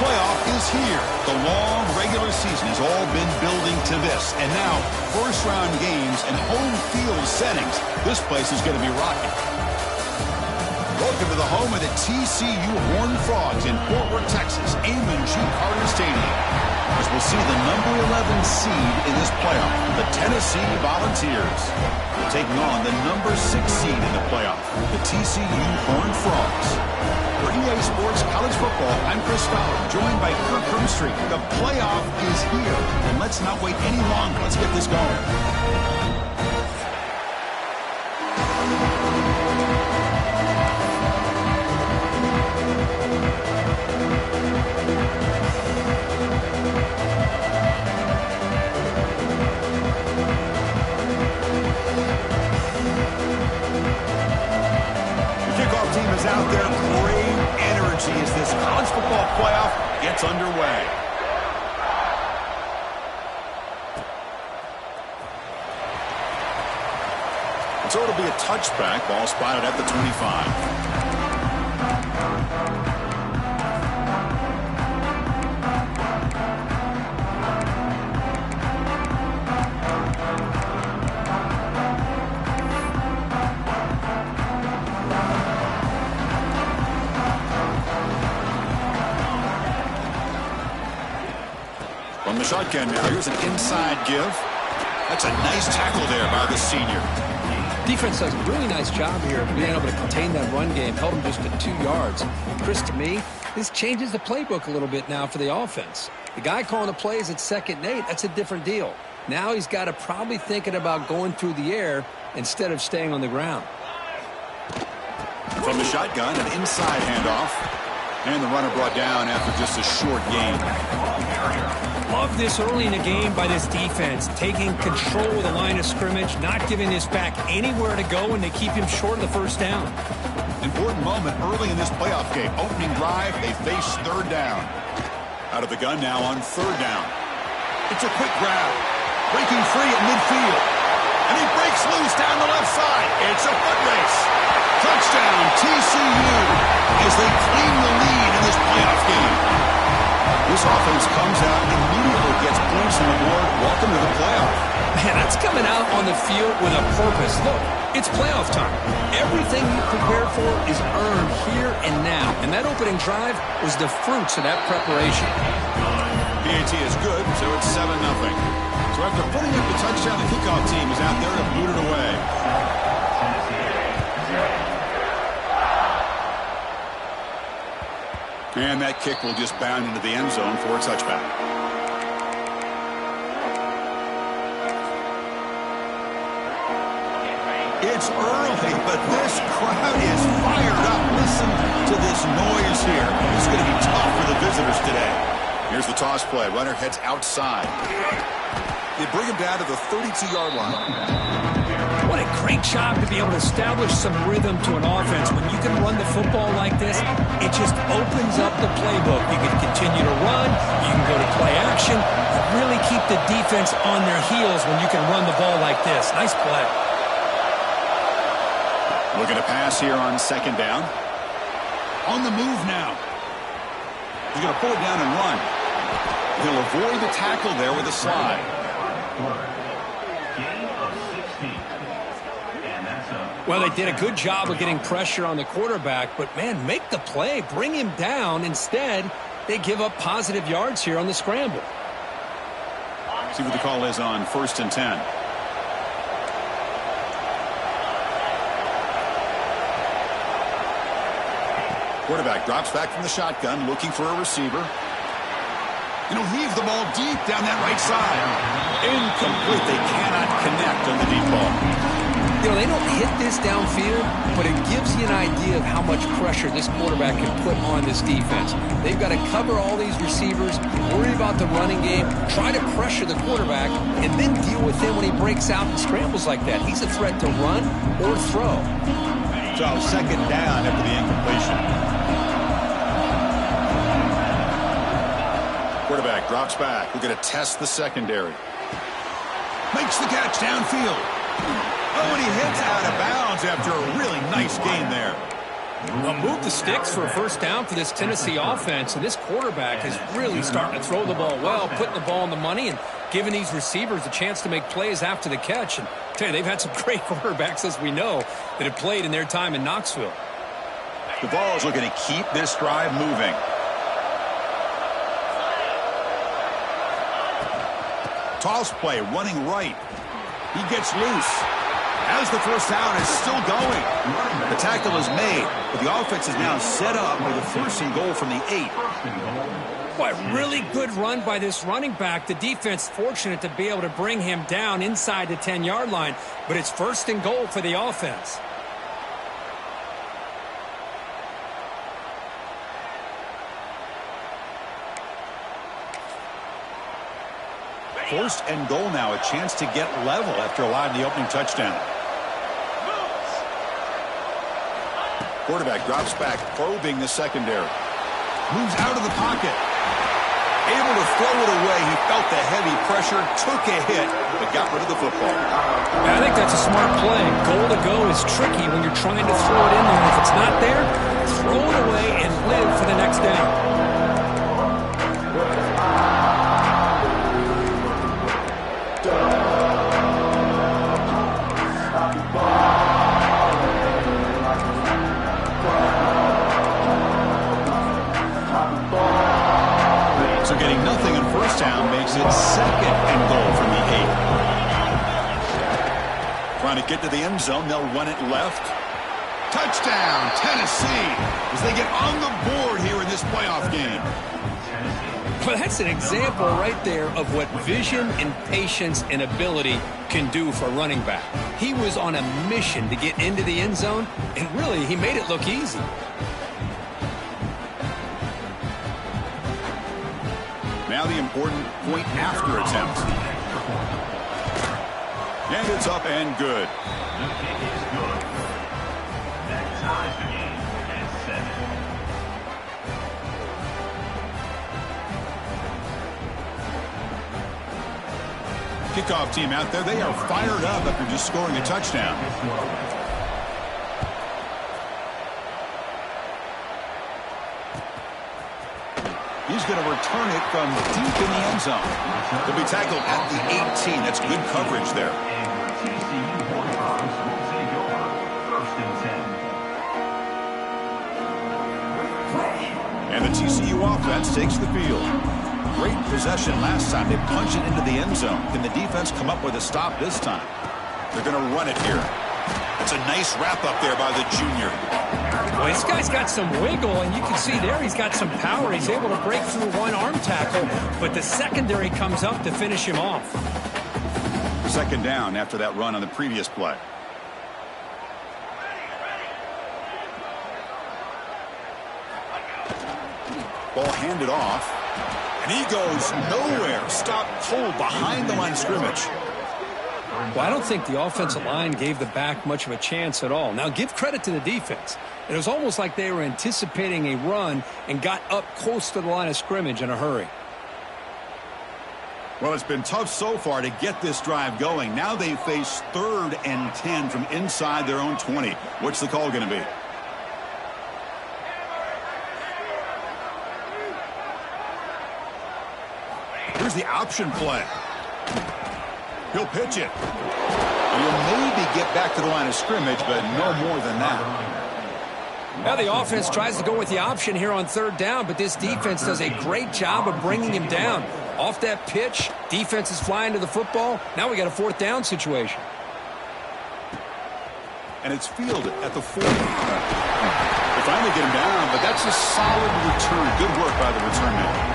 playoff is here. The long regular season has all been building to this. And now, first-round games and home field settings. This place is going to be rocking. Welcome to the home of the TCU Horned Frogs in Fort Worth, Texas, Amon G. Carter Stadium. As we'll see the number 11 seed in this playoff, the Tennessee Volunteers, taking on the number 6 seed in the playoff, the TCU Horned Frogs. For EA Sports College Football, I'm Chris Fowler, joined by Kirk Krumstreet. The playoff is here, and let's not wait any longer. Let's get this going. Out there, great energy as this college football playoff gets underway. And so it'll be a touchback, ball spotted at the 25. From the shotgun now, here's an inside give. That's a nice tackle there by the senior. Defense does a really nice job here of being able to contain that run game, held him just at 2 yards. Chris, to me, this changes the playbook a little bit now for the offense. The guy calling the plays at 2nd and 8, that's a different deal. Now he's got to probably thinking about going through the air instead of staying on the ground. From the shotgun, an inside handoff. And the runner brought down after just a short gain. Love this early in the game by this defense, taking control of the line of scrimmage, not giving this back anywhere to go, and they keep him short of the first down. Important moment early in this playoff game. Opening drive, they face 3rd down. Out of the gun now on 3rd down. It's a quick grab. Breaking free at midfield. And he breaks loose down the left side. It's a foot race. Touchdown, TCU, as they claim the lead in this playoff game. This offense comes out immediately, gets points on the board. Welcome to the playoff. Man, that's coming out on the field with a purpose. Look, it's playoff time. Everything you prepared for is earned here and now. And that opening drive was the fruits of that preparation. PAT is good, so it's 7-0. So after putting up the touchdown, the kickoff team is out there to boot it away. And that kick will just bound into the end zone for a touchback. It's early, but this crowd is fired up. Listen to this noise here. It's going to be tough for the visitors today. Here's the toss play. Runner heads outside. They bring him down to the 32-yard line. What a great job to be able to establish some rhythm to an offense. When you can run the football like this, it just opens up the playbook. You can continue to run. You can go to play action. Really keep the defense on their heels when you can run the ball like this. Nice play. Looking to pass here on 2nd down. On the move now. He's going to pull it down and run. He'll avoid the tackle there with a slide. Well, they did a good job of getting pressure on the quarterback, but, man, make the play. Bring him down. Instead, they give up positive yards here on the scramble. See what the call is on 1st and 10. Quarterback drops back from the shotgun, looking for a receiver. And he'll heave the ball deep down that right side. Incomplete. They cannot connect on the deep ball. You know, they don't hit this downfield, but it gives you an idea of how much pressure this quarterback can put on this defense. They've got to cover all these receivers, worry about the running game, try to pressure the quarterback, and then deal with him when he breaks out and scrambles like that. He's a threat to run or throw. So 2nd down after the incompletion. Quarterback drops back. We're going to test the secondary. Makes the catch downfield. Oh, and he hits out of bounds after a really nice gain there. Well, move the sticks for a first down for this Tennessee offense, and this quarterback is really starting to throw the ball well, putting the ball on the money, and giving these receivers a chance to make plays after the catch. And I tell you, they've had some great quarterbacks, as we know, that have played in their time in Knoxville. The ball is looking to keep this drive moving. Toss play, running right. He gets loose. As the first down is still going. The tackle is made, but the offense is now set up with a first and goal from the 8. Boy, really good run by this running back. The defense fortunate to be able to bring him down inside the 10-yard line, but it's first and goal for the offense. First and goal now, a chance to get level after allowing the opening touchdown. Quarterback drops back, probing the secondary. Moves out of the pocket. Able to throw it away. He felt the heavy pressure, took a hit, but got rid of the football. I think that's a smart play. Goal to go is tricky when you're trying to throw it in there. If it's not there, throw it away and live for the next down. So getting nothing in first down makes it second and goal from the 8. Trying to get to the end zone, they'll run it left. Touchdown, Tennessee, as they get on the board here in this playoff game. Well, that's an example right there of what vision and patience and ability can do for a running back. He was on a mission to get into the end zone, and really, he made it look easy. Now the important point after attempt. And it's up and good. Kickoff team out there, they are fired up after just scoring a touchdown. He's going to return it from deep in the end zone. He'll be tackled at the 18. That's good coverage there. And the TCU offense takes the field. Great possession last time. They punch it into the end zone. Can the defense come up with a stop this time? They're going to run it here. That's a nice wrap up there by the junior. Well, this guy's got some wiggle, and you can see there he's got some power. He's able to break through one arm tackle, but the secondary comes up to finish him off. Second down after that run on the previous play. Ball handed off, and he goes nowhere. Stopped cold behind the line of scrimmage. Well, I don't think the offensive line gave the back much of a chance at all. Now, give credit to the defense. It was almost like they were anticipating a run and got up close to the line of scrimmage in a hurry. Well, it's been tough so far to get this drive going. Now they face 3rd and 10 from inside their own 20. What's the call going to be? Here's the option play. He'll pitch it. He'll maybe get back to the line of scrimmage, but no more than that. Now the offense tries to go with the option here on 3rd down, but this defense does a great job of bringing him down. Off that pitch, defense is flying to the football. Now we got a 4th down situation. And it's fielded at the 40. They finally get him down, but that's a solid return. Good work by the return man.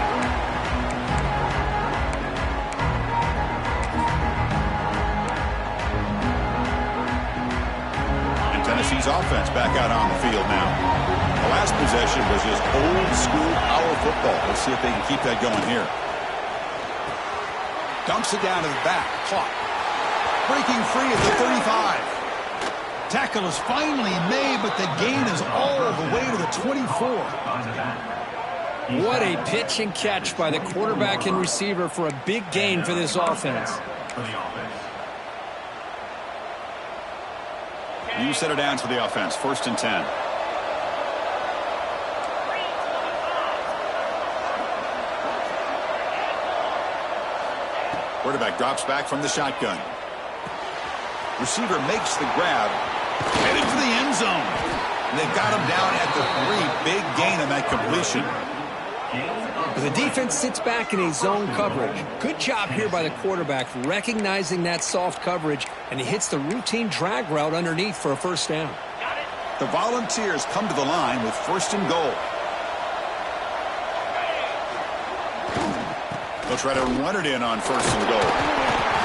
Tennessee's offense back out on the field now. The last possession was just old school power football. Let's see if they can keep that going here. Dumps it down to the back. Clock. Breaking free at the 35. Tackle is finally made, but the gain is all the way to the 24. What a pitch and catch by the quarterback and receiver for a big gain for this offense. New set of downs for the offense. 1st and 10. Quarterback drops back from the shotgun. Receiver makes the grab. Headed for the end zone. And they've got him down at the 3. Big gain on that completion. The defense sits back in a zone coverage. Good job here by the quarterback recognizing that soft coverage, and he hits the routine drag route underneath for a first down. The Volunteers come to the line with 1st and goal. They'll try to run it in on 1st and goal.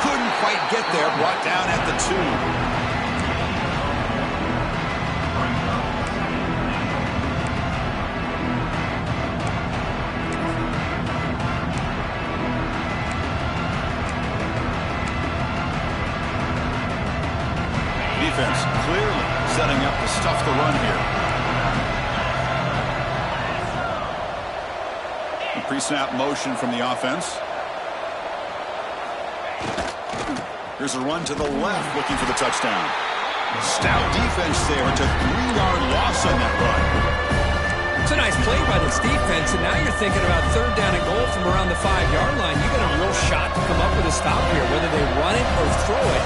Couldn't quite get there. Brought down at the 2. Defense clearly setting up to stuff the run here. Pre-snap motion from the offense. Here's a run to the left, looking for the touchdown. Stout defense there. It's a 3-yard loss on that run. It's a nice play by this defense, and now you're thinking about 3rd down and goal from around the 5-yard line. You got a real shot to come up with a stop here, whether they run it or throw it.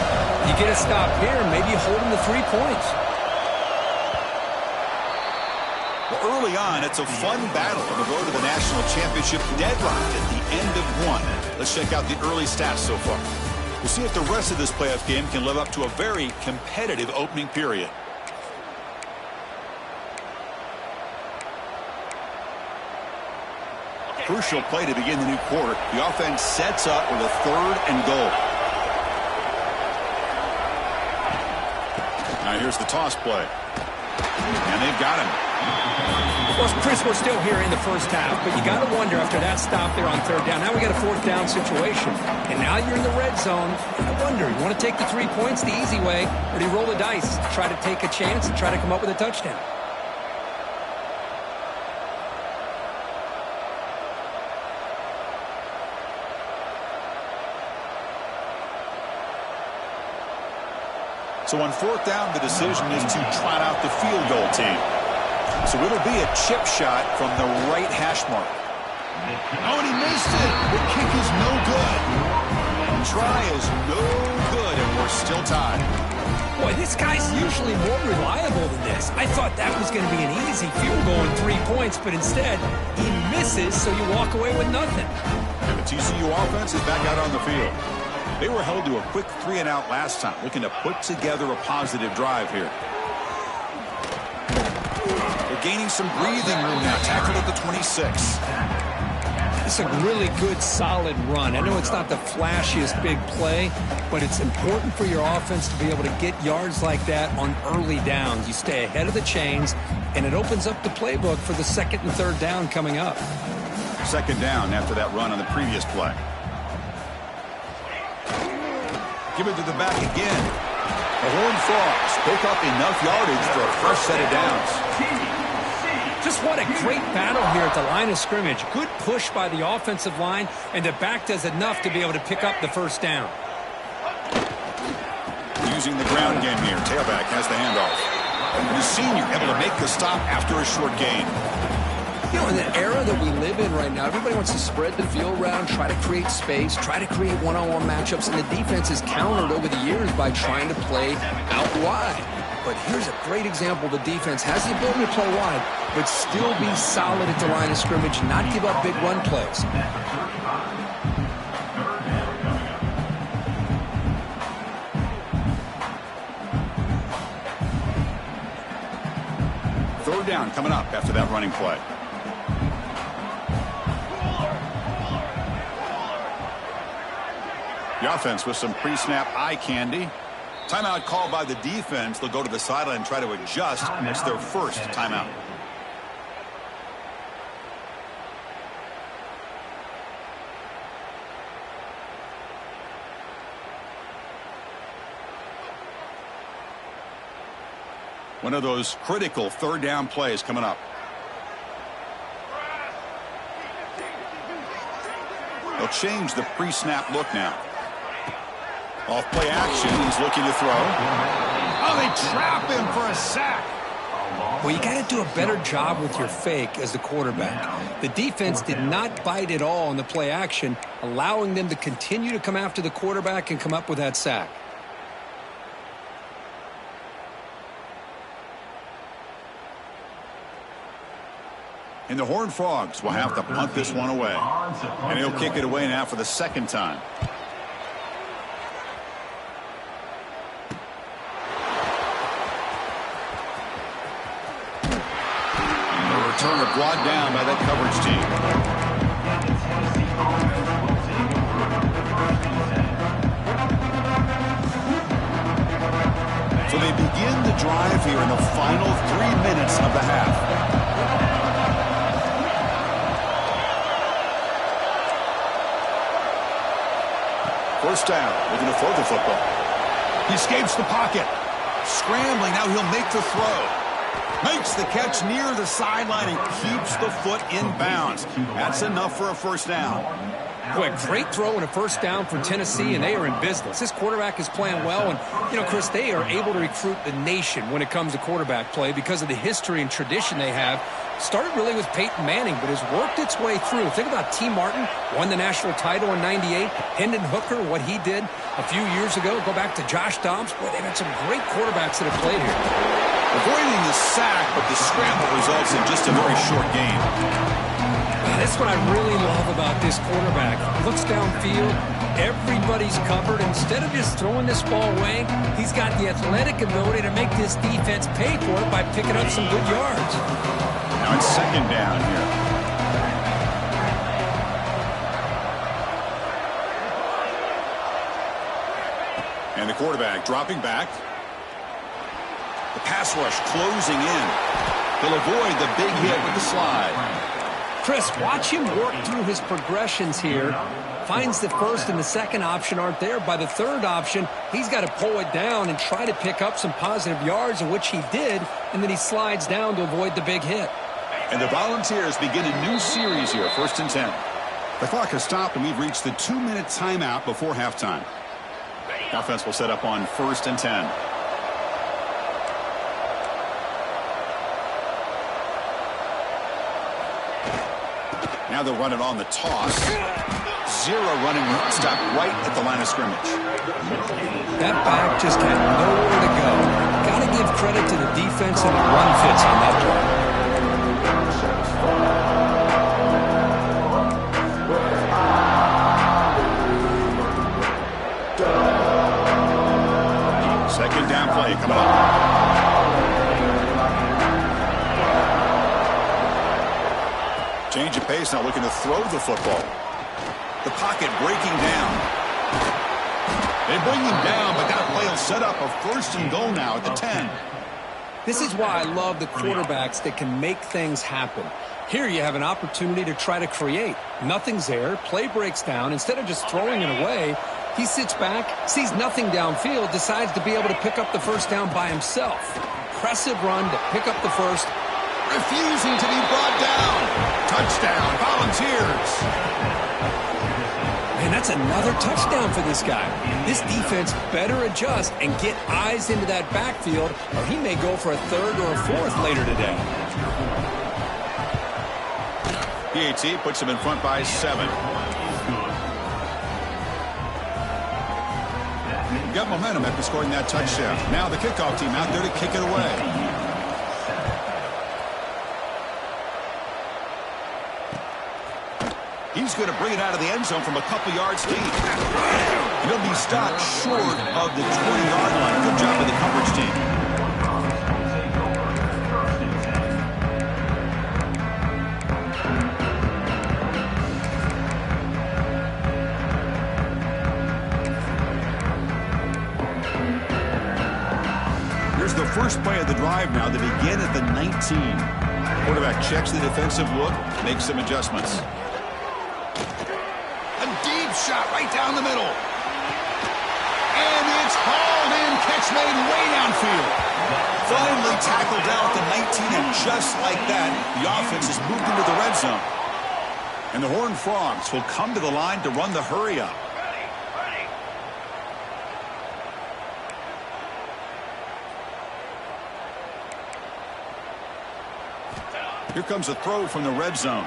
You get a stop here, maybe you hold them to 3 points. Well, early on, it's a fun battle on the road to the national championship, deadlocked at the end of 1. Let's check out the early stats so far. We'll see if the rest of this playoff game can live up to a very competitive opening period. Crucial play to begin the new quarter. The offense sets up with a 3rd and goal. Now here's the toss play. And they've got him. Well, Chris, we're still here in the first half, but you got to wonder after that stop there on 3rd down. Now we got a 4th down situation, and now you're in the red zone. I wonder, you want to take the 3 points the easy way, or do you roll the dice, try to take a chance, and try to come up with a touchdown? So on 4th down, the decision is to trot out the field goal team. So it'll be a chip shot from the right hash mark. Oh, and he missed it. The kick is no good. Try is no good, and we're still tied. Boy, this guy's usually more reliable than this. I thought that was going to be an easy field goal in 3 points, but instead, he misses, so you walk away with nothing. And the TCU offense is back out on the field. They were held to a quick 3-and-out last time, looking to put together a positive drive here. They're gaining some breathing room now. Tackled at the 26. It's a really good, solid run. I know it's not the flashiest big play, but it's important for your offense to be able to get yards like that on early downs. You stay ahead of the chains, and it opens up the playbook for the 2nd and 3rd down coming up. 2nd down after that run on the previous play. Give it to the back again. The Horned Frogs pick up enough yardage for a fresh set of downs. Just what a great battle here at the line of scrimmage. Good push by the offensive line, and the back does enough to be able to pick up the 1st down. Using the ground game here. Tailback has the handoff. And the senior able to make the stop after a short gain. You know, in the era that we live in right now, everybody wants to spread the field around, try to create space, try to create one-on-one matchups, and the defense is countered over the years by trying to play out wide. But here's a great example. The defense has the ability to play wide, but still be solid at the line of scrimmage, not give up big run plays. Third down coming up after that running play. The offense with some pre-snap eye candy. Timeout called by the defense. They'll go to the sideline and try to adjust. It's their first timeout. One of those critical 3rd down plays coming up. They'll change the pre-snap look now. Off play action, he's looking to throw. Oh, they trap him for a sack. Well, you got to do a better job with your fake as the quarterback. The defense did not bite at all on the play action, allowing them to continue to come after the quarterback and come up with that sack. And the Horned Frogs will have to punt this one away. And he'll kick it away now for the second time. And the returner brought down by that coverage team. So they begin the drive here in the final 3 minutes of the half. First down, looking to throw the football. He escapes the pocket. Scrambling, now he'll make the throw. Makes the catch near the sideline and keeps the foot in bounds. That's enough for a first down. Boy, great throw and a first down for Tennessee, and they are in business. This quarterback is playing well, and, you know, Chris, they are able to recruit the nation when it comes to quarterback play because of the history and tradition they have. Started really with Peyton Manning, but has worked its way through. Think about T. Martin, won the national title in '98. Hendon Hooker, what he did a few years ago. Go back to Josh Dobbs. Boy, they've had some great quarterbacks that have played here. Avoiding the sack, but the scramble results in just a very short gain. That's what I really love about this quarterback. He looks downfield. Everybody's covered. Instead of just throwing this ball away, he's got the athletic ability to make this defense pay for it by picking up some good yards. Now it's second down here. And the quarterback dropping back. The pass rush closing in. He'll avoid the big hit with the slide. Chris, watch him work through his progressions here. Finds the first and the second option aren't there. By the third option, he's got to pull it down and try to pick up some positive yards, in which he did, and then he slides down to avoid the big hit. And the Volunteers begin a new series here, 1st and 10. The clock has stopped, and we've reached the 2-minute timeout before halftime. Offense will set up on 1st and 10. Now they'll run it on the toss. Zero running stop right at the line of scrimmage. That back just had nowhere to go. Got to give credit to the defense and the run fits on that play. Second down play coming up. Change of pace now, looking to throw the football. The pocket breaking down. They bring him down, but that play will set up a 1st and goal now at the 10. This is why I love the quarterbacks that can make things happen. Here you have an opportunity to try to create. Nothing's there. Play breaks down. Instead of just throwing it away, he sits back, sees nothing downfield, decides to be able to pick up the first down by himself. Impressive run to pick up the first. Refusing to be brought down. Touchdown, Volunteers. Man, that's another touchdown for this guy. This defense better adjust and get eyes into that backfield, or he may go for a 3rd or a 4th later today. PAT puts him in front by 7. Got momentum after scoring that touchdown. Now the kickoff team out there to kick it away. He's going to bring it out of the end zone from a couple yards deep. He'll be stopped short of the 20-yard line. Good job of the coverage team. Here's the first play of the drive now. They begin at the 19. Quarterback checks the defensive look, makes some adjustments. Shot right down the middle. And it's hauled in. Catch made way downfield. Finally tackled down at the 19, and just like that, the offense has moved into the red zone. And the Horned Frogs will come to the line to run the hurry up. Here comes a throw from the red zone.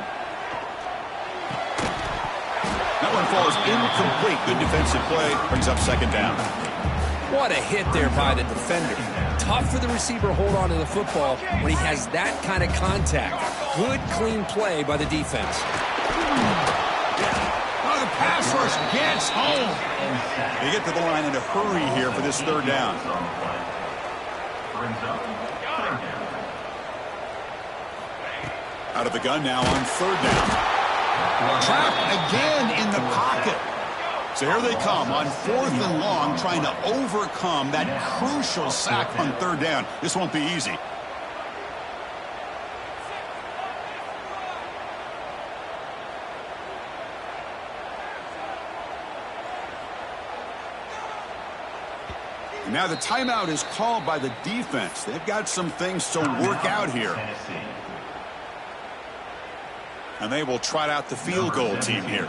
That one falls incomplete. Good defensive play. Brings up second down. What a hit there by the defender. Tough for the receiver to hold on to the football when he has that kind of contact. Good, clean play by the defense. Oh, the pass rush gets home. They get to the line in a hurry here for this third down. Out of the gun now on third down. Trapped again in the pocket. So here they come on 4th and long, trying to overcome that crucial sack on third down. This won't be easy. Now the timeout is called by the defense. They've got some things to work out here. And they will trot out the field goal team here.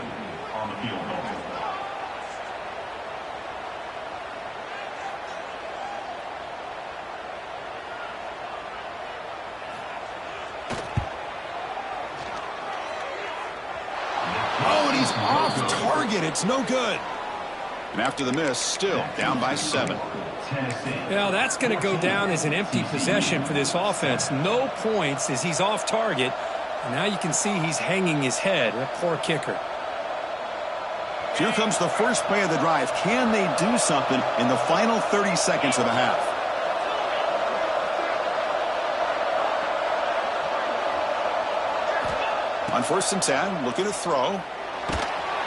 Oh, and he's off target. It's no good. And after the miss, still down by 7. Well, that's going to go down as an empty possession for this offense. No points as he's off target. And now you can see he's hanging his head. A poor kicker. Here comes the first play of the drive. Can they do something in the final 30 seconds of the half? On 1st and 10, looking to throw.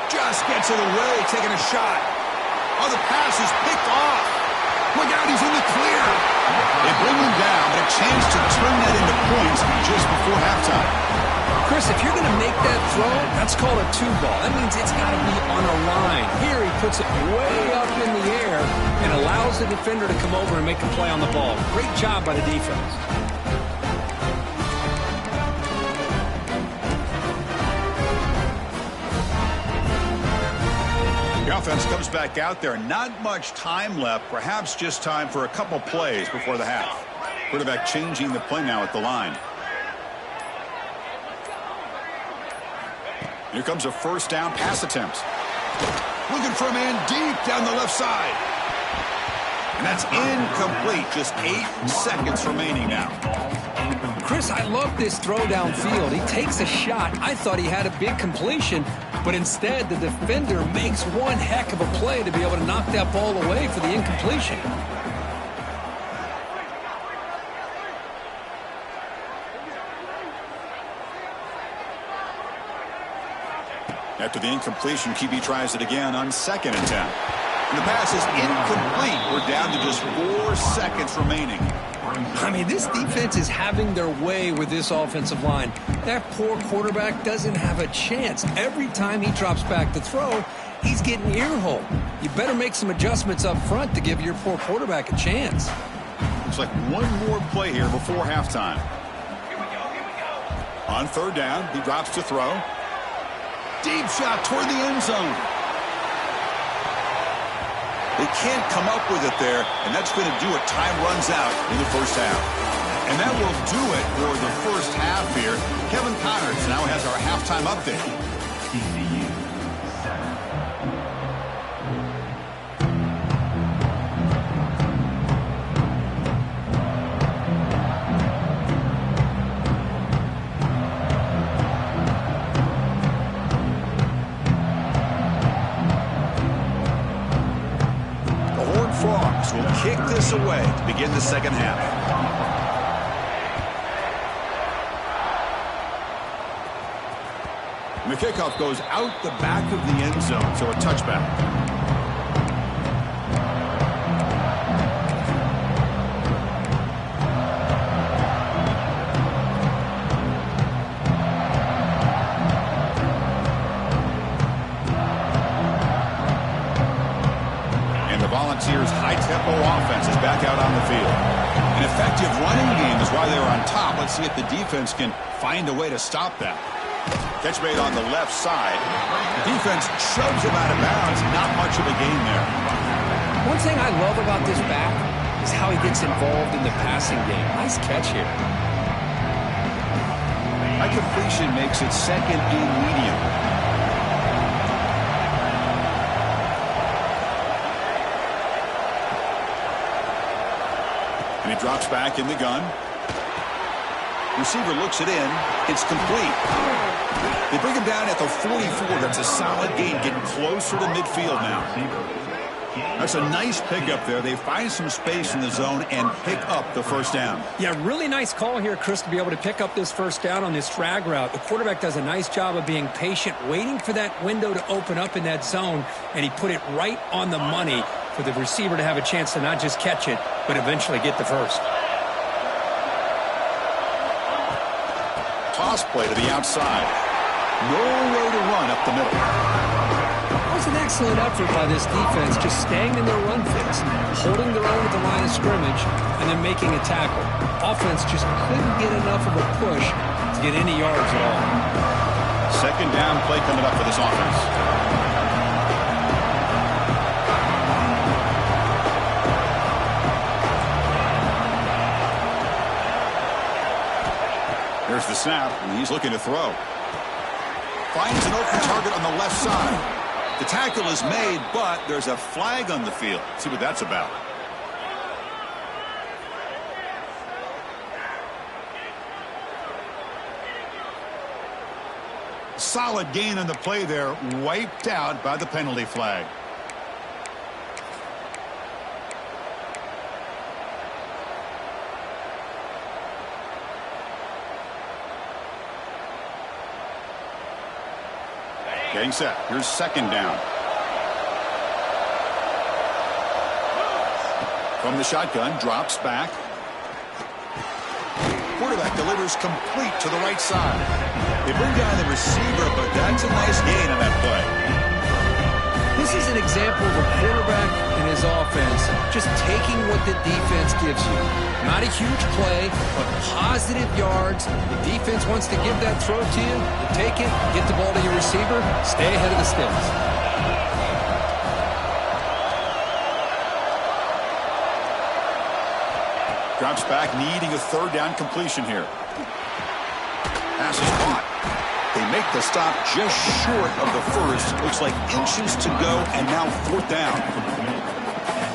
Just gets it away, taking a shot. Oh, the pass is picked off. Look out, he's in the clear. They bring him down, but a chance to turn that into points just before halftime. Chris, if you're going to make that throw, that's called a two ball. That means it's got to be on a line. Here he puts it way up in the air and allows the defender to come over and make a play on the ball. Great job by the defense. The offense comes back out there. Not much time left. Perhaps just time for a couple plays before the half. Quarterback changing the play now at the line. Here comes a first down pass attempt. Looking for a man deep down the left side. And that's incomplete. Just 8 seconds remaining now. Chris, I love this throw downfield. He takes a shot. I thought he had a big completion, but instead the defender makes one heck of a play to be able to knock that ball away for the incompletion. After the incompletion, QB tries it again on 2nd and 10. And the pass is incomplete. We're down to just 4 seconds remaining. I mean, this defense is having their way with this offensive line. That poor quarterback doesn't have a chance. Every time he drops back to throw, he's getting earhole. You better make some adjustments up front to give your poor quarterback a chance. Looks like one more play here before halftime. On 3rd down, he drops to throw. Deep shot toward the end zone. They can't come up with it there, and that's going to do it. Time runs out in the first half. And that will do it for the first half here. Kevin Connors now has our halftime update. Will kick this away to begin the second half. And the kickoff goes out the back of the end zone, so a touchback. Volunteers' high-tempo offense is back out on the field. An effective running game is why they were on top. Let's see if the defense can find a way to stop that. Catch made on the left side. Defense shoves him out of bounds. Not much of a gain there. One thing I love about this back is how he gets involved in the passing game. Nice catch here. incompletion makes it second and medium. And he drops back in the gun. Receiver looks it in. It's complete. They bring him down at the 44. That's a solid gain, getting closer to midfield now. That's a nice pickup there. They find some space in the zone and pick up the first down. Yeah, really nice call here, Chris, to be able to pick up this first down on this drag route. The quarterback does a nice job of being patient, waiting for that window to open up in that zone, and he put it right on the money for the receiver to have a chance to not just catch it, but eventually get the first. Toss play to the outside. Nowhere to run up the middle. That was an excellent effort by this defense, just staying in their run fix, holding their own at the line of scrimmage, and then making a tackle. Offense just couldn't get enough of a push to get any yards at all. Second down play coming up for this offense. Here's the snap, and he's looking to throw. Finds an open target on the left side. The tackle is made, but there's a flag on the field. Let's see what that's about. Solid gain on the play there, wiped out by the penalty flag. Getting set. Here's second down. From the shotgun, drops back. Quarterback delivers complete to the right side. They bring down the receiver, but that's a nice gain on that play. This is an example of a quarterback and his offense just taking what the defense gives you. Not a huge play, but positive yards. The defense wants to give that throw to you. You take it, get the ball to your receiver, stay ahead of the sticks. Drops back, needing a third down completion here. Pass is caught. They make the stop just short of the first. Looks like inches to go, and now fourth down.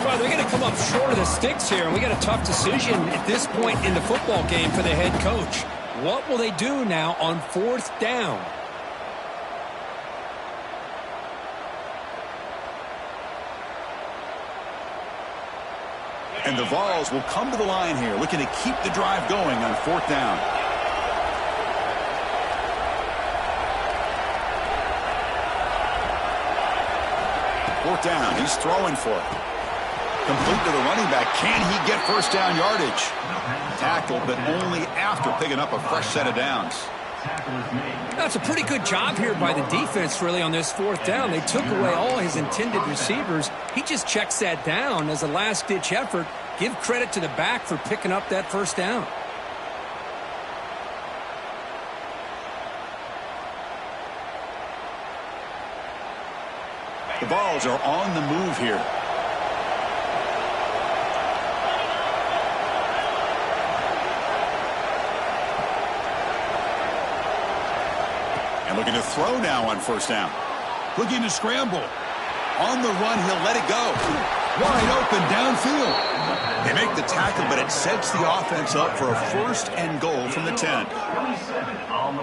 Well, they're going to come up short of the sticks here, and we got a tough decision at this point in the football game for the head coach. What will they do now on fourth down? And the Vols will come to the line here, looking to keep the drive going on fourth down. Fourth down, he's throwing for it. Complete to the running back. Can he get first down yardage? Tackled, but only after picking up a fresh set of downs. That's a pretty good job here by the defense, really, on this fourth down. They took away all his intended receivers. He just checks that down as a last-ditch effort. Give credit to the back for picking up that first down. The Vols are on the move here. And looking to throw now on first down. Looking to scramble. On the run, he'll let it go. Wide open downfield. They make the tackle, but it sets the offense up for a first and goal from the 10.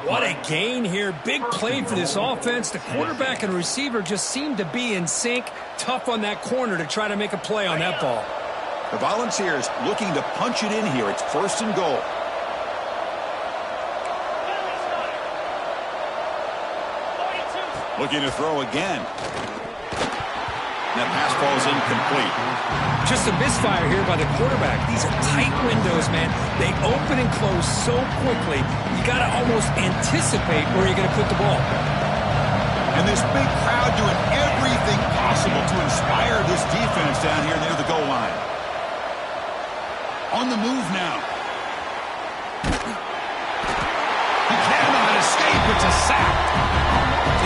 What a gain here. Big play for this offense. The quarterback and receiver just seem to be in sync. Tough on that corner to try to make a play on that ball. The Volunteers looking to punch it in here. It's first and goal. Looking to throw again. That pass falls incomplete. Just a misfire here by the quarterback. These are tight windows, man. They open and close so quickly. You got to almost anticipate where you're going to put the ball. And this big crowd doing everything possible to inspire this defense down here near the goal line. On the move now. He cannot escape. It's a sack.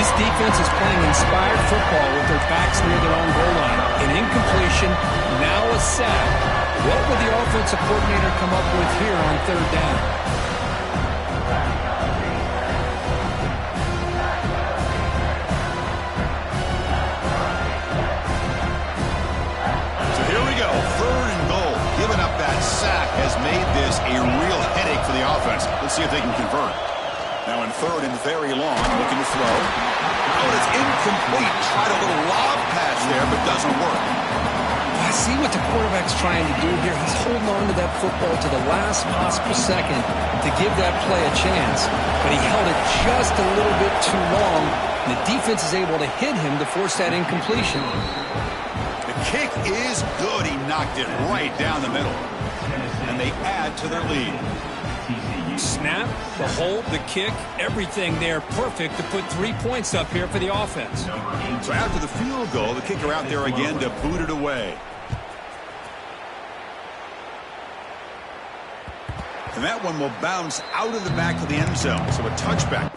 This defense is playing inspired football with their backs near their own goal line. An incompletion, now a sack. What will the offensive coordinator come up with here on third down? Now in third and very long, looking to throw. Oh, it's incomplete. Tried a little lob pass there, but doesn't work. I see what the quarterback's trying to do here. He's holding on to that football to the last possible second to give that play a chance. But he held it just a little bit too long. And the defense is able to hit him to force that incompletion. The kick is good. He knocked it right down the middle. And they add to their lead. Snap, the hold, the kick, everything there perfect to put 3 points up here for the offense. So after the field goal, the kicker out there again to boot it away. And that one will bounce out of the back of the end zone. So a touchback.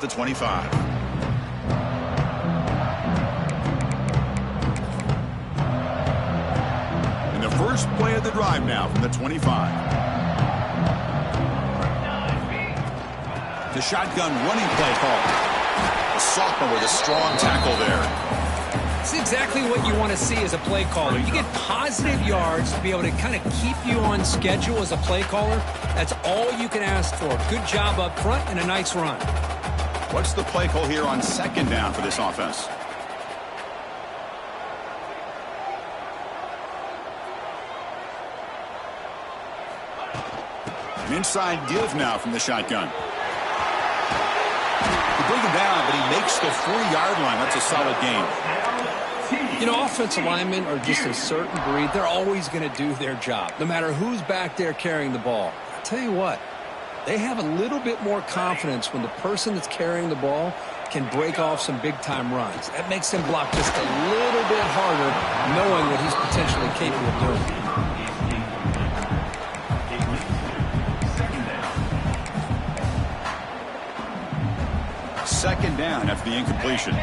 The 25. And the first play of the drive now from the 25. The shotgun running play call. The sophomore with a strong tackle there. It's exactly what you want to see as a play caller. You get positive yards to be able to kind of keep you on schedule as a play caller. That's all you can ask for. Good job up front and a nice run. What's the play call here on second down for this offense? An inside give now from the shotgun. He brings him down, but he makes the 4-yard line. That's a solid gain. You know, offensive linemen are just a certain breed. They're always going to do their job, no matter who's back there carrying the ball. I'll tell you what. They have a little bit more confidence when the person that's carrying the ball can break off some big-time runs. That makes him block just a little bit harder, knowing what he's potentially capable of doing. Second down after the incompletion.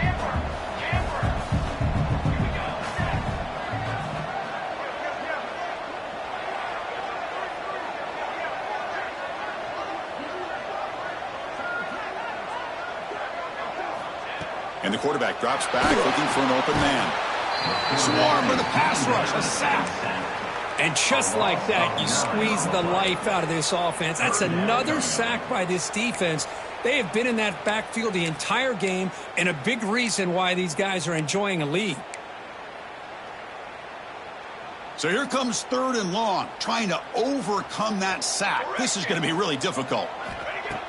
And the quarterback drops back, looking for an open man. Swarm with a pass rush, a sack. And just like that, you squeeze the life out of this offense. That's another sack by this defense. They have been in that backfield the entire game, and a big reason why these guys are enjoying a lead. So here comes 3rd and long, trying to overcome that sack. This is going to be really difficult.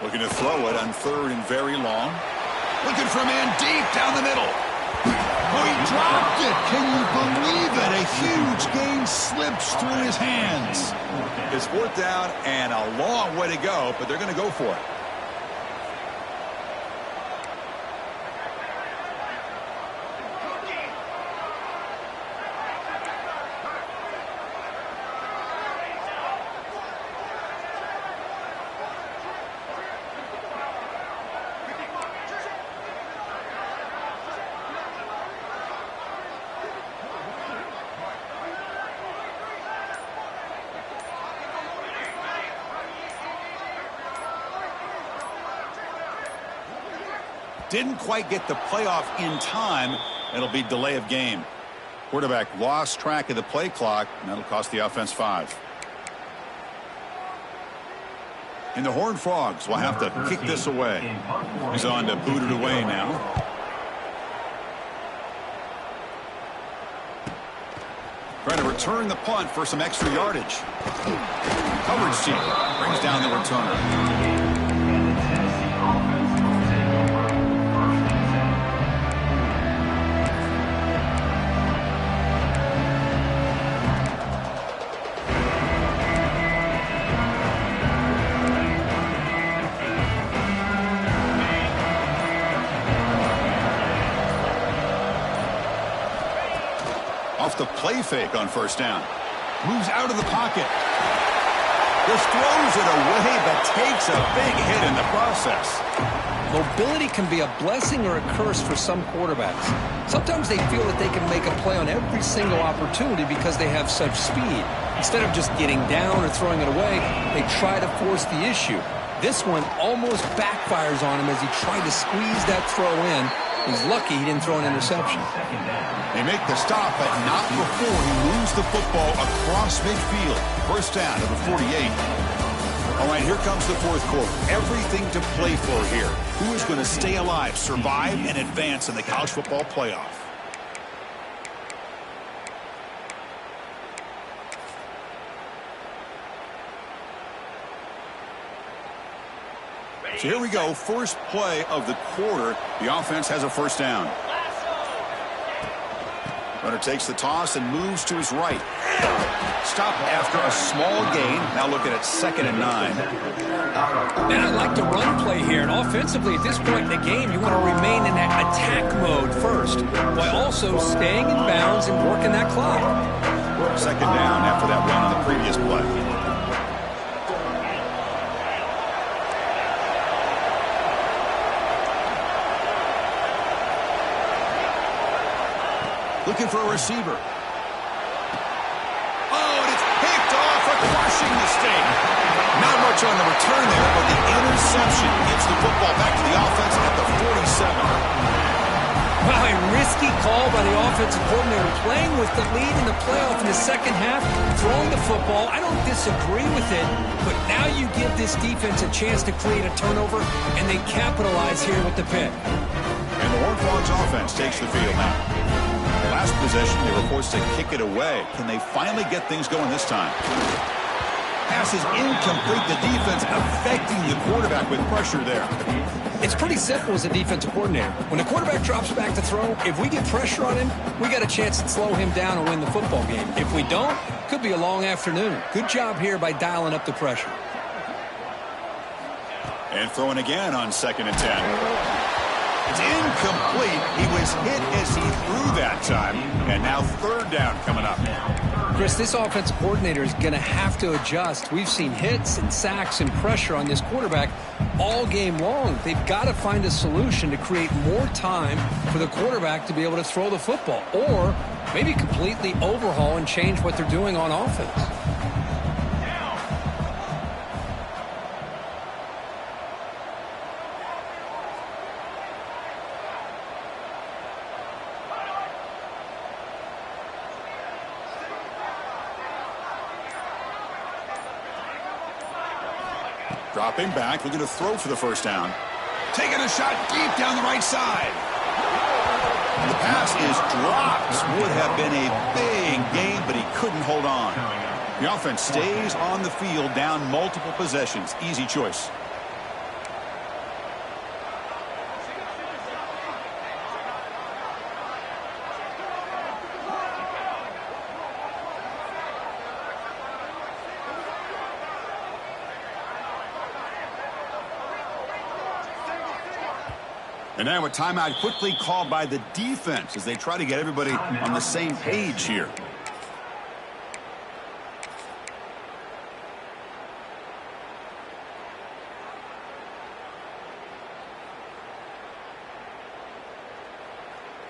Looking to throw it on 3rd and very long. Looking for a man deep down the middle. Oh, he dropped it. Can you believe it? A huge gain slips through his hands. It's 4th down and a long way to go, but they're going to go for it. Didn't quite get the playoff in time. It'll be delay of game. Quarterback lost track of the play clock, and that'll cost the offense 5. And the Horned Frogs will have to kick this away. He's on to boot it away now. Trying to return the punt for some extra yardage. Coverage team brings down the returner. The play fake on 1st down. Moves out of the pocket. Just throws it away, but takes a big hit in the process. Mobility can be a blessing or a curse for some quarterbacks. Sometimes they feel that they can make a play on every single opportunity because they have such speed. Instead of just getting down or throwing it away, they try to force the issue. This one almost backfires on him as he tried to squeeze that throw in. He's lucky he didn't throw an interception. They make the stop, but not before he moves the football across midfield. 1st down to the 48. All right, here comes the 4th quarter. Everything to play for here. Who is going to stay alive, survive, and advance in the college football playoff? So here we go, first play of the quarter. The offense has a 1st down. Runner takes the toss and moves to his right. Stop after a small gain. Now looking at 2nd and 9. Man, I like the run play here. And offensively, at this point in the game, you want to remain in that attack mode first, while also staying in bounds and working that clock. 2nd down after that run on the previous play. Looking for a receiver. Oh, and it's picked off. A crushing mistake. Not much on the return there, but the interception gets the football back to the offense at the 47. Wow, a risky call by the offensive coordinator, playing with the lead in the playoff in the 2nd half, throwing the football. I don't disagree with it, but now you give this defense a chance to create a turnover, and they capitalize here with the pick. And the Horned Frogs offense takes the field now. Last possession, they were forced to kick it away. Can they finally get things going this time? Pass is incomplete. The defense affecting the quarterback with pressure there. It's pretty simple as a defensive coordinator. When the quarterback drops back to throw, if we get pressure on him, we got a chance to slow him down and win the football game. If we don't, could be a long afternoon. Good job here by dialing up the pressure. And throwing again on 2nd and 10. It's incomplete. He was hit as he threw that time. And now 3rd down coming up. Chris, this offensive coordinator is going to have to adjust. We've seen hits and sacks and pressure on this quarterback all game long. They've got to find a solution to create more time for the quarterback to be able to throw the football, or maybe completely overhaul and change what they're doing on offense. Dropping back, looking to throw for the 1st down. Taking a shot deep down the right side. And the pass is dropped. Would have been a big gain, but he couldn't hold on. The offense stays on the field, down multiple possessions. Easy choice. And now a timeout quickly called by the defense as they try to get everybody on the same page here.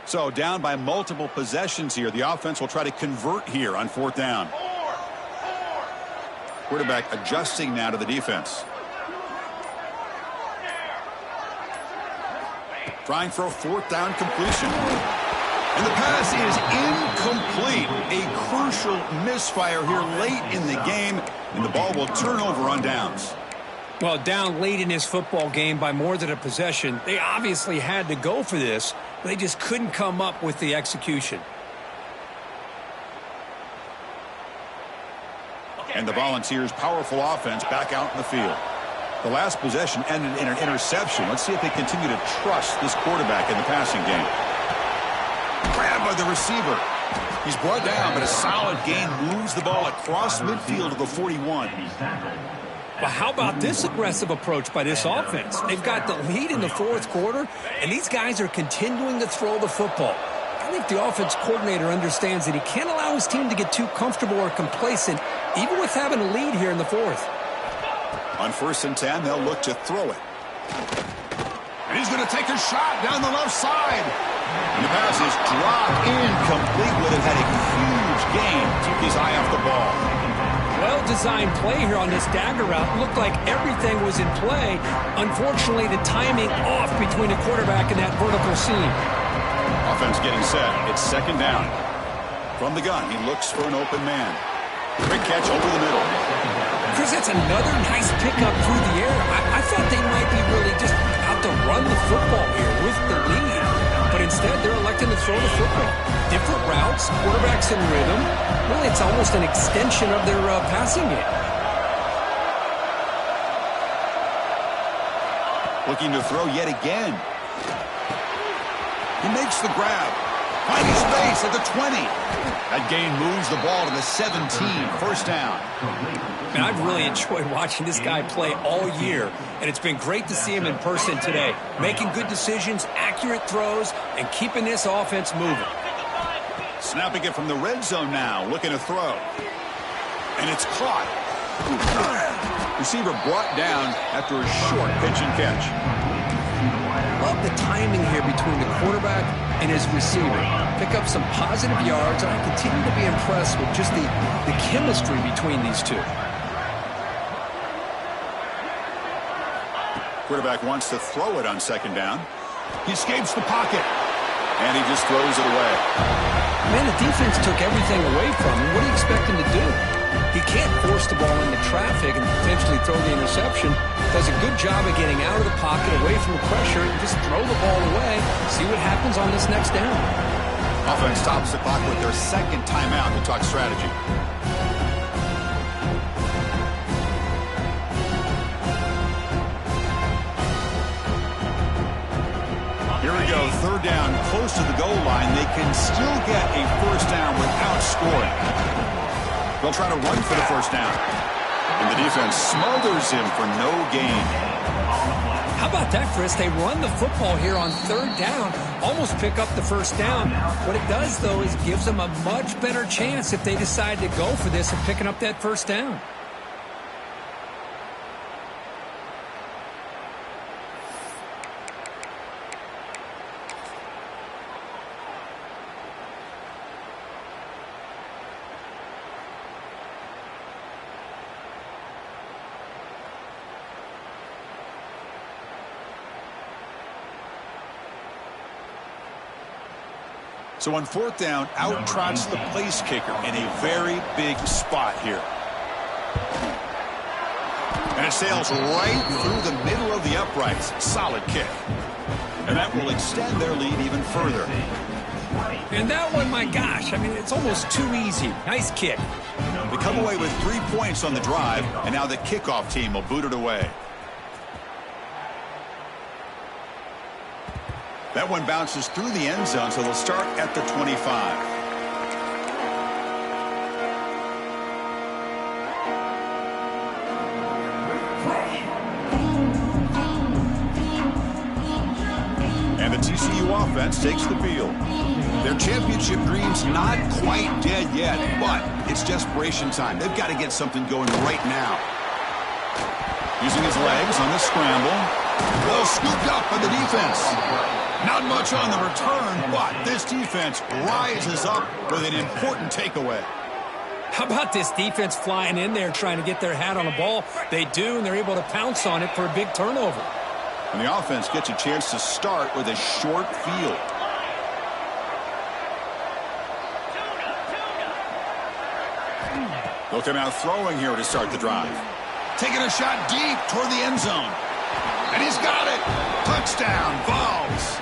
So down by multiple possessions here. The offense will try to convert here on 4th down. Quarterback adjusting now to the defense. Trying for a 4th down completion. And the pass is incomplete. A crucial misfire here late in the game, and the ball will turn over on downs. Well, down late in this football game by more than a possession, they obviously had to go for this. They just couldn't come up with the execution. And the Volunteers' powerful offense back out in the field. The last possession ended in an interception. Let's see if they continue to trust this quarterback in the passing game. Grabbed by the receiver. He's brought down, but a solid gain moves the ball across midfield to the 41. Well, how about this aggressive approach by this offense? They've got the lead in the 4th quarter, and these guys are continuing to throw the football. I think the offense coordinator understands that he can't allow his team to get too comfortable or complacent, even with having a lead here in the 4th. On 1st and 10, they'll look to throw it. And he's going to take a shot down the left side. And the pass is dropped incomplete. Would have had a huge gain. Took his eye off the ball. Well-designed play here on this dagger route. Looked like everything was in play. Unfortunately, the timing off between the quarterback and that vertical seam. Offense getting set. It's 2nd down. From the gun, he looks for an open man. Quick catch over the middle. Chris, that's another nice pickup through the air. I thought they might be really just out to run the football here with the lead. But instead, they're electing to throw the football. Different routes, quarterbacks in rhythm. Really, it's almost an extension of their passing game. Looking to throw yet again. He makes the grab. Finding space at the 20. That gain moves the ball to the 17. 1st down. And I've really enjoyed watching this guy play all year, and it's been great to see him in person today, making good decisions, accurate throws, and keeping this offense moving. Snapping it from the red zone now, looking to throw. And it's caught. Receiver brought down after a short pitch and catch. Love the timing here between the quarterback and his receiver. Pick up some positive yards, and I continue to be impressed with just the chemistry between these two. Quarterback wants to throw it on 2nd down. He escapes the pocket, and he just throws it away. Man, the defense took everything away from him. What do you expect him to do? He can't force the ball into traffic and potentially throw the interception. Does a good job of getting out of the pocket, away from the pressure, and just throw the ball away. See what happens on this next down. Offense stops the clock with their 2nd timeout to talk strategy. Here we go, 3rd down, close to the goal line. They can still get a 1st down without scoring. They'll try to run for the 1st down. And the defense smothers him for no gain. How about that, Chris? They run the football here on 3rd down, almost pick up the 1st down. What it does, though, is gives them a much better chance if they decide to go for this and picking up that 1st down. So on 4th down, out trots the place kicker in a very big spot here. And it sails right through the middle of the uprights. Solid kick. And that will extend their lead even further. And that one, my gosh, I mean, it's almost too easy. Nice kick. They come away with 3 points on the drive, and now the kickoff team will boot it away. That one bounces through the end zone, so they'll start at the 25. And the TCU offense takes the field. Their championship dreams not quite dead yet, but it's desperation time. They've got to get something going right now. Using his legs on the scramble. Well scooped up by the defense. Not much on the return, but this defense rises up with an important takeaway. How about this defense flying in there trying to get their hat on the ball? They do, and they're able to pounce on it for a big turnover. And the offense gets a chance to start with a short field. They'll come out throwing here to start the drive. Taking a shot deep toward the end zone. And he's got it. Touchdown, Vols.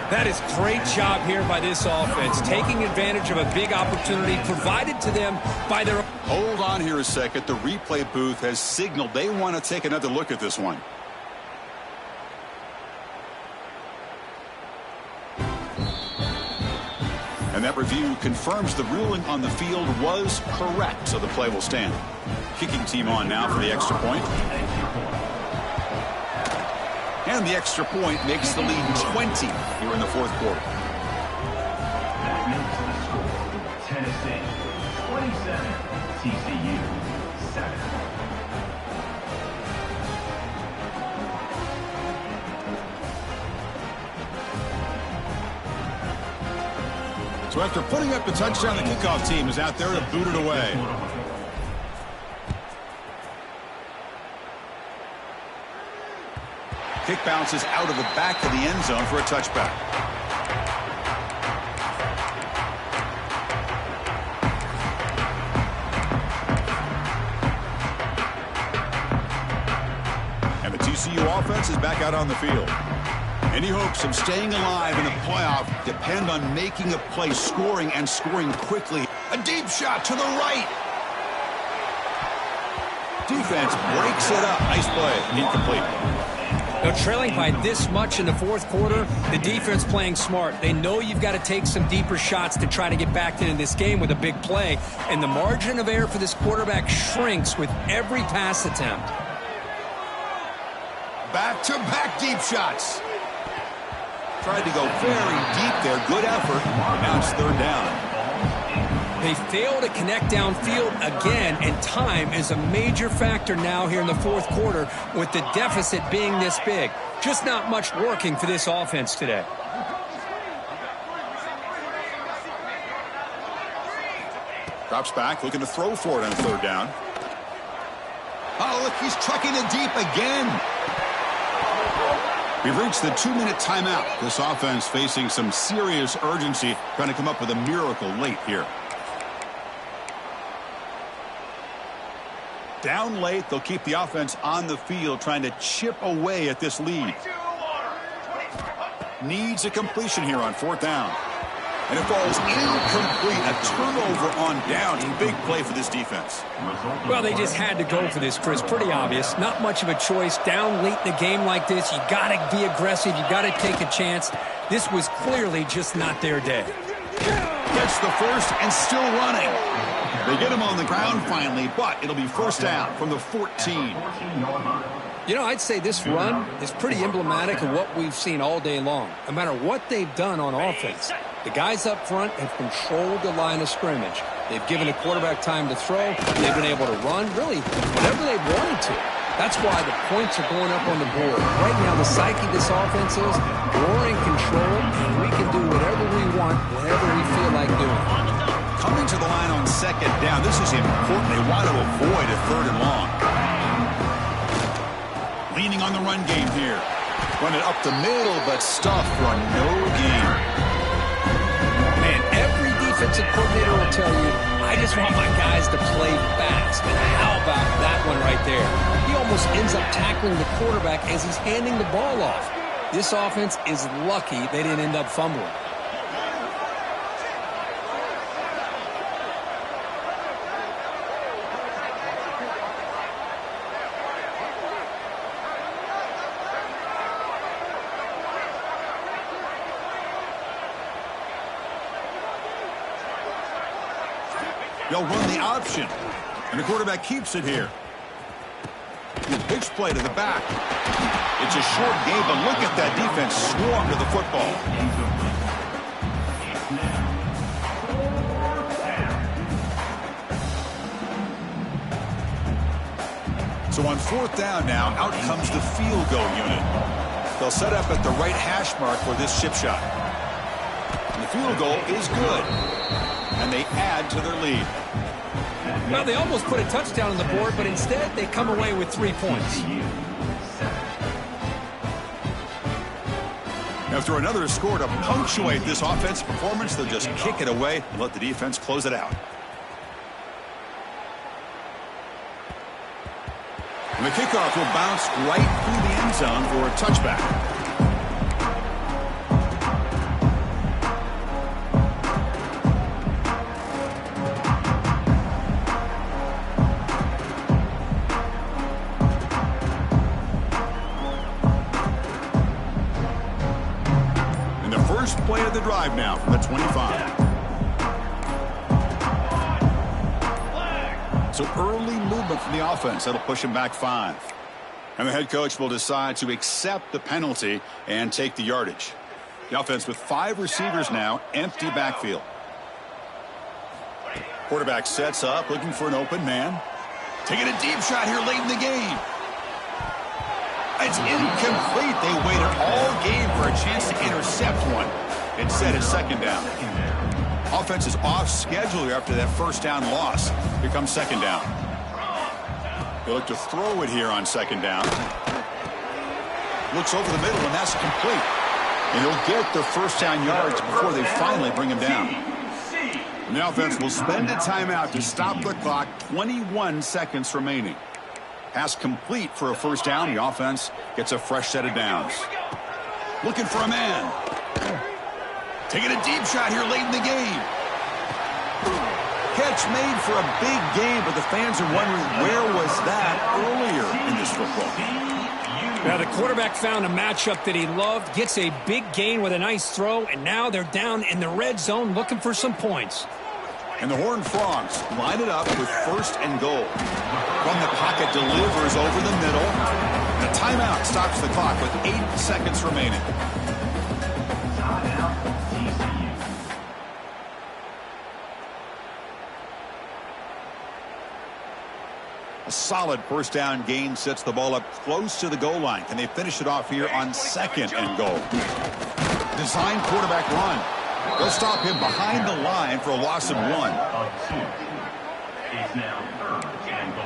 That is great job here by this offense, taking advantage of a big opportunity provided to them by their... Hold on here a second. The replay booth has signaled they want to take another look at this one. And that review confirms the ruling on the field was correct, so the play will stand. Kicking team on now for the extra point. And the extra point makes the lead 20 here in the fourth quarter. Tennessee, 27, TCU, 7. So after putting up the touchdown, the kickoff team is out there to boot it away. Kick bounces out of the back of the end zone for a touchback. And the TCU offense is back out on the field. Any hopes of staying alive in the playoff depend on making a play, scoring, and scoring quickly. A deep shot to the right. Defense breaks it up. Nice play. Incomplete. Now, trailing by this much in the fourth quarter, the defense playing smart. They know you've got to take some deeper shots to try to get back into this game with a big play. And the margin of error for this quarterback shrinks with every pass attempt. Back-to-back deep shots. Tried to go very deep there. Good effort. Now it's third down. They fail to connect downfield again, and time is a major factor now here in the fourth quarter with the deficit being this big. Just not much working for this offense today. Drops back, looking to throw for it on third down. Oh, look, he's trucking it deep again. We've reached the 2-minute timeout. This offense facing some serious urgency, trying to come up with a miracle late here. Down late, they'll keep the offense on the field, trying to chip away at this lead. Needs a completion here on fourth down. And it falls incomplete. A turnover on down. Big play for this defense. Well, they just had to go for this, Chris. Pretty obvious. Not much of a choice. Down late in the game like this, you got to be aggressive. You got to take a chance. This was clearly just not their day. Gets the first and still running. They get him on the ground finally, but it'll be first down from the 14. You know, I'd say this run is pretty emblematic of what we've seen all day long. No matter what they've done on offense, the guys up front have controlled the line of scrimmage. They've given the quarterback time to throw. They've been able to run, really, whatever they've wanted to. That's why the points are going up on the board. Right now, the psyche of this offense is we're in control, and we can do whatever we want, whenever we feel like doing it. Coming to the line on second down, this is important. They want to avoid a third and long. Leaning on the run game here. Run it up the middle, but stuffed for no gain. Man, every defensive coordinator will tell you, I just want my guys to play fast. And how about that one right there? He almost ends up tackling the quarterback as he's handing the ball off. This offense is lucky they didn't end up fumbling. They'll run the option. And the quarterback keeps it here. Pitch play to the back. It's a short game, but look at that defense swarm to the football. So on fourth down now, out comes the field goal unit. They'll set up at the right hash mark for this chip shot. And the field goal is good. And they add to their lead. Well, they almost put a touchdown on the board, but instead they come away with 3 points. After another score to punctuate this offensive performance, they'll just kick it away and let the defense close it out. And the kickoff will bounce right through the end zone for a touchback. First play of the drive now from the 25. So early movement from the offense. That'll push him back 5. And the head coach will decide to accept the penalty and take the yardage. The offense with 5 receivers now, empty backfield. Quarterback sets up, looking for an open man. Taking a deep shot here late in the game. It's incomplete. They waited all game for a chance to intercept one. Instead, it's second down. Offense is off schedule here after that first down loss. Here comes second down. They look to throw it here on second down. Looks over the middle, and that's complete. And he'll get the first down yards before they finally bring him down. And the offense will spend a timeout to stop the clock. 21 seconds remaining. Pass complete for a first down. The offense gets a fresh set of downs. Looking for a man. Taking a deep shot here late in the game. Catch made for a big game, but the fans are wondering where was that earlier in this football game. Now the quarterback found a matchup that he loved, gets a big gain with a nice throw, and now they're down in the red zone looking for some points. And the Horned Frogs line it up with first and goal. From the pocket, delivers over the middle. And a timeout stops the clock with 8 seconds remaining. A solid first down gain sets the ball up close to the goal line. Can they finish it off here on second and goal? Designed quarterback run. They'll stop him behind the line for a loss of 1. It's now third and goal.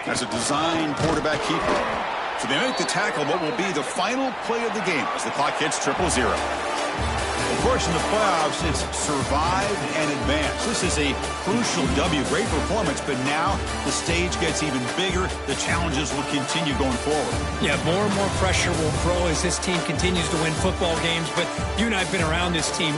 That's a designed quarterback keeper. So they make the tackle what will be the final play of the game as the clock hits 0-0. Of course, in the playoffs, it's survive and advance. This is a crucial W. Great performance, but now the stage gets even bigger. The challenges will continue going forward. Yeah, more and more pressure will grow as this team continues to win football games, but you and I have been around this team